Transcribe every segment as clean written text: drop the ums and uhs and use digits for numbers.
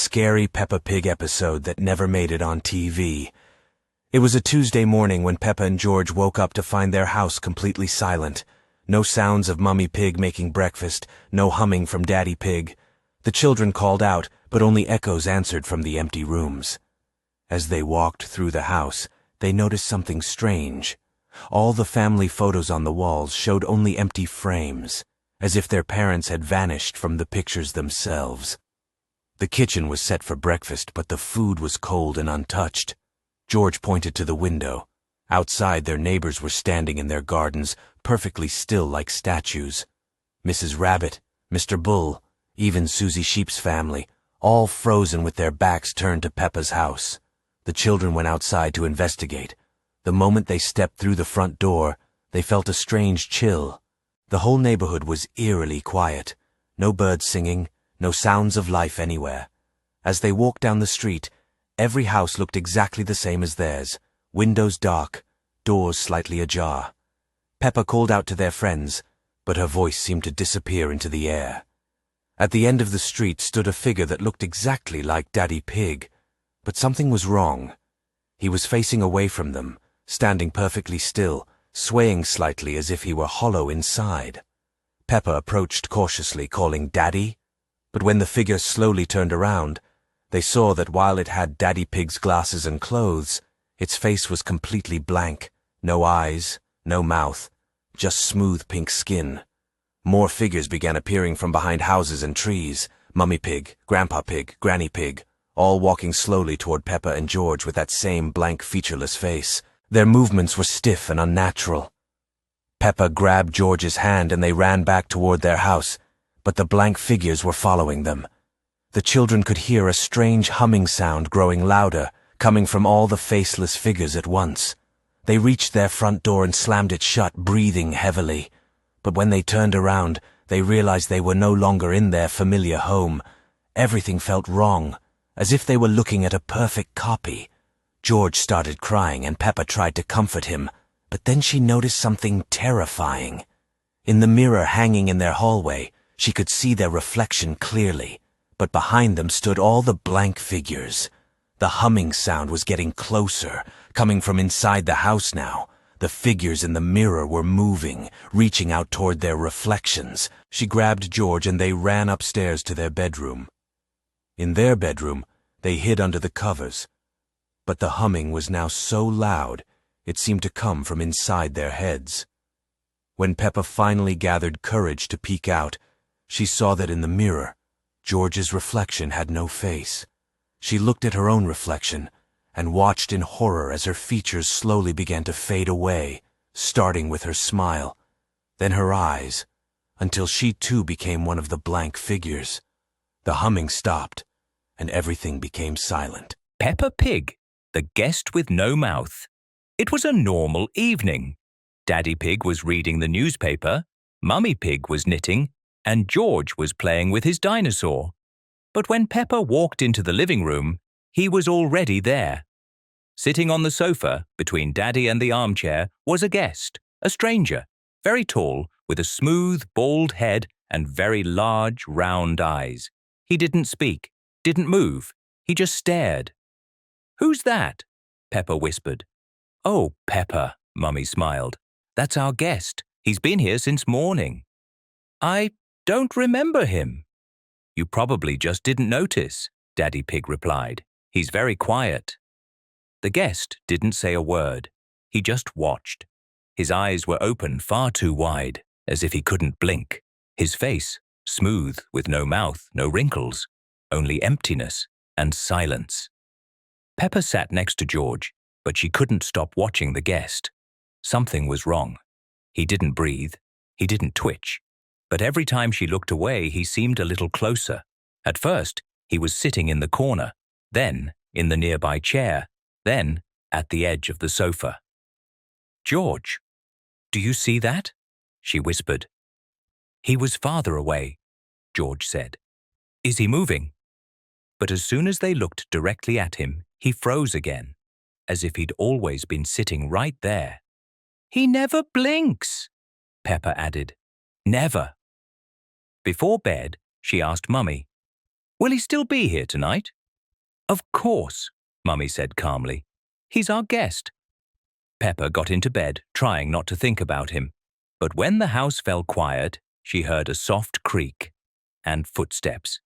scary Peppa Pig episode that never made it on TV. It was a Tuesday morning when Peppa and George woke up to find their house completely silent. No sounds of Mummy Pig making breakfast, no humming from Daddy Pig. The children called out, but only echoes answered from the empty rooms. As they walked through the house, they noticed something strange. All the family photos on the walls showed only empty frames, as if their parents had vanished from the pictures themselves. The kitchen was set for breakfast, but the food was cold and untouched. George pointed to the window. Outside, their neighbors were standing in their gardens, perfectly still like statues. Mrs. Rabbit, Mr. Bull, even Susie Sheep's family, all frozen with their backs turned to Peppa's house. The children went outside to investigate. The moment they stepped through the front door, they felt a strange chill. The whole neighborhood was eerily quiet. No birds singing, no sounds of life anywhere. As they walked down the street, every house looked exactly the same as theirs, windows dark, doors slightly ajar. Peppa called out to their friends, but her voice seemed to disappear into the air. At the end of the street stood a figure that looked exactly like Daddy Pig, but something was wrong. He was facing away from them, standing perfectly still, swaying slightly as if he were hollow inside. Peppa approached cautiously, calling Daddy, but when the figure slowly turned around, they saw that while it had Daddy Pig's glasses and clothes, its face was completely blank, no eyes, no mouth, just smooth pink skin. More figures began appearing from behind houses and trees, Mummy Pig, Grandpa Pig, Granny Pig, all walking slowly toward Peppa and George with that same blank, featureless face. Their movements were stiff and unnatural. Peppa grabbed George's hand and they ran back toward their house, but the blank figures were following them. The children could hear a strange humming sound growing louder, coming from all the faceless figures at once. They reached their front door and slammed it shut, breathing heavily. But when they turned around, they realized they were no longer in their familiar home. Everything felt wrong, as if they were looking at a perfect copy. George started crying and Peppa tried to comfort him, but then she noticed something terrifying. In the mirror hanging in their hallway, she could see their reflection clearly, but behind them stood all the blank figures. The humming sound was getting closer, coming from inside the house now. The figures in the mirror were moving, reaching out toward their reflections. She grabbed George and they ran upstairs to their bedroom. In their bedroom, they hid under the covers. But the humming was now so loud, it seemed to come from inside their heads. When Peppa finally gathered courage to peek out, she saw that in the mirror, George's reflection had no face. She looked at her own reflection and watched in horror as her features slowly began to fade away, starting with her smile, then her eyes, until she too became one of the blank figures. The humming stopped, and everything became silent. Peppa Pig, the guest with no mouth. It was a normal evening. Daddy Pig was reading the newspaper, Mummy Pig was knitting, and George was playing with his dinosaur. But when Peppa walked into the living room, he was already there. Sitting on the sofa, between Daddy and the armchair, was a guest, a stranger, very tall, with a smooth, bald head and very large, round eyes. He didn't speak, didn't move, he just stared. "Who's that?" Peppa whispered. "Oh, Peppa," Mummy smiled. "That's our guest. He's been here since morning." "I don't remember him." "You probably just didn't notice," Daddy Pig replied. "He's very quiet." The guest didn't say a word. He just watched. His eyes were open far too wide, as if he couldn't blink. His face, smooth, with no mouth, no wrinkles, only emptiness and silence. Peppa sat next to George, but she couldn't stop watching the guest. Something was wrong. He didn't breathe. He didn't twitch. But every time she looked away, he seemed a little closer. At first, he was sitting in the corner, then in the nearby chair, then at the edge of the sofa. "George, do you see that?" she whispered. "He was farther away," George said. "Is he moving?" But as soon as they looked directly at him, he froze again, as if he'd always been sitting right there. "He never blinks," Peppa added. "Never." Before bed, she asked Mummy, "Will he still be here tonight?" "Of course," Mummy said calmly. "He's our guest." Peppa got into bed, trying not to think about him. But when the house fell quiet, she heard a soft creak and footsteps.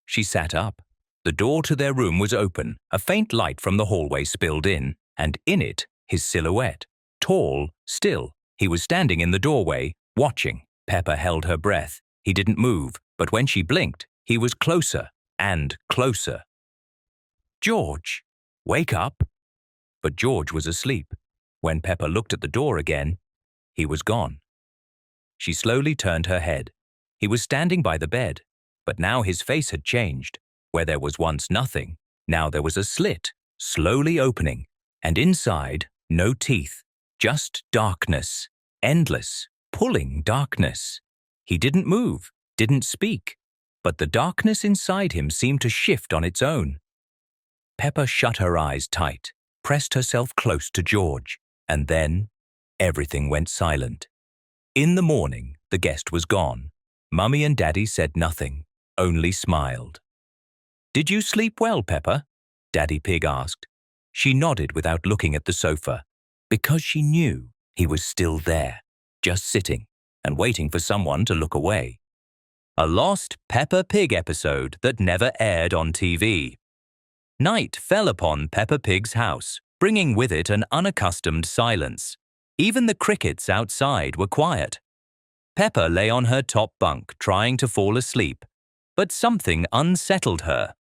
She sat up. The door to their room was open. A faint light from the hallway spilled in, and in it, his silhouette. Tall, still, he was standing in the doorway, watching. Peppa held her breath. He didn't move, but when she blinked, he was closer and closer. "George, wake up!" But George was asleep. When Peppa looked at the door again, he was gone. She slowly turned her head. He was standing by the bed, but now his face had changed. Where there was once nothing, now there was a slit, slowly opening, and inside, no teeth, just darkness, endless, pulling darkness. He didn't move, didn't speak, but the darkness inside him seemed to shift on its own. Peppa shut her eyes tight, pressed herself close to George, and then everything went silent. In the morning, the guest was gone. Mummy and Daddy said nothing, only smiled. "Did you sleep well, Peppa?" Daddy Pig asked. She nodded without looking at the sofa, because she knew he was still there, just sitting and waiting for someone to look away. A lost Peppa Pig episode that never aired on TV. Night fell upon Peppa Pig's house, bringing with it an unaccustomed silence. Even the crickets outside were quiet. Peppa lay on her top bunk, trying to fall asleep, but something unsettled her.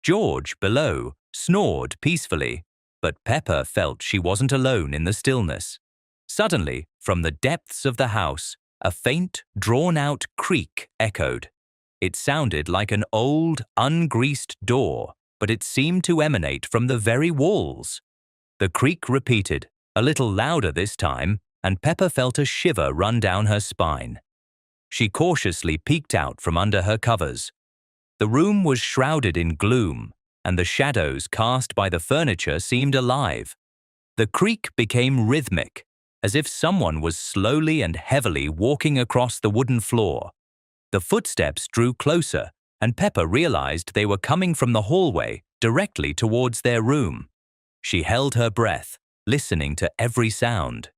George, below, snored peacefully, but Peppa felt she wasn't alone in the stillness. Suddenly, from the depths of the house, a faint, drawn-out creak echoed. It sounded like an old, ungreased door, but it seemed to emanate from the very walls. The creak repeated, a little louder this time, and Peppa felt a shiver run down her spine. She cautiously peeked out from under her covers. The room was shrouded in gloom, and the shadows cast by the furniture seemed alive. The creak became rhythmic, as if someone was slowly and heavily walking across the wooden floor. The footsteps drew closer, and Peppa realized they were coming from the hallway directly towards their room. She held her breath, listening to every sound.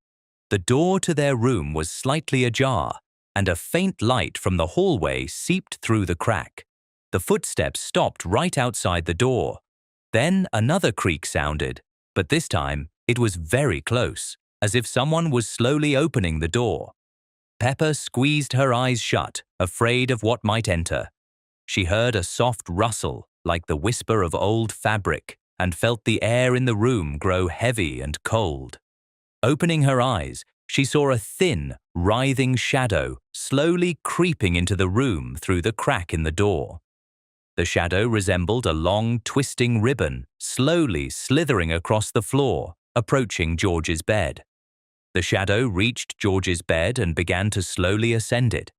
The door to their room was slightly ajar, and a faint light from the hallway seeped through the crack. The footsteps stopped right outside the door. Then another creak sounded, but this time it was very close, as if someone was slowly opening the door. Peppa squeezed her eyes shut, afraid of what might enter. She heard a soft rustle, like the whisper of old fabric, and felt the air in the room grow heavy and cold. Opening her eyes, she saw a thin, writhing shadow slowly creeping into the room through the crack in the door. The shadow resembled a long, twisting ribbon, slowly slithering across the floor, approaching George's bed. The shadow reached George's bed and began to slowly ascend it.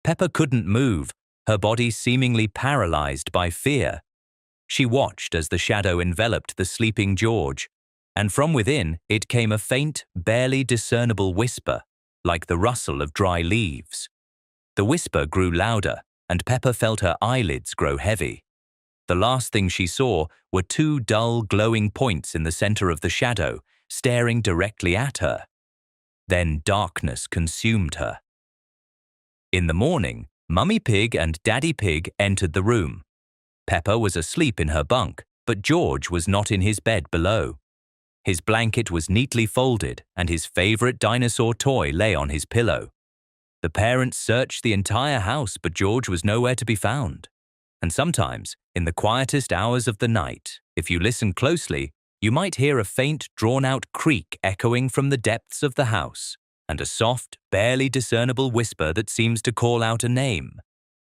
Peppa couldn't move, her body seemingly paralyzed by fear. She watched as the shadow enveloped the sleeping George, and from within it came a faint, barely discernible whisper, like the rustle of dry leaves. The whisper grew louder, and Peppa felt her eyelids grow heavy. The last thing she saw were two dull, glowing points in the center of the shadow, staring directly at her. Then darkness consumed her. In the morning, Mummy Pig and Daddy Pig entered the room. Peppa was asleep in her bunk, but George was not in his bed below. His blanket was neatly folded, and his favorite dinosaur toy lay on his pillow. The parents searched the entire house, but George was nowhere to be found. And sometimes, in the quietest hours of the night, if you listen closely, you might hear a faint, drawn-out creak echoing from the depths of the house, and a soft, barely discernible whisper that seems to call out a name.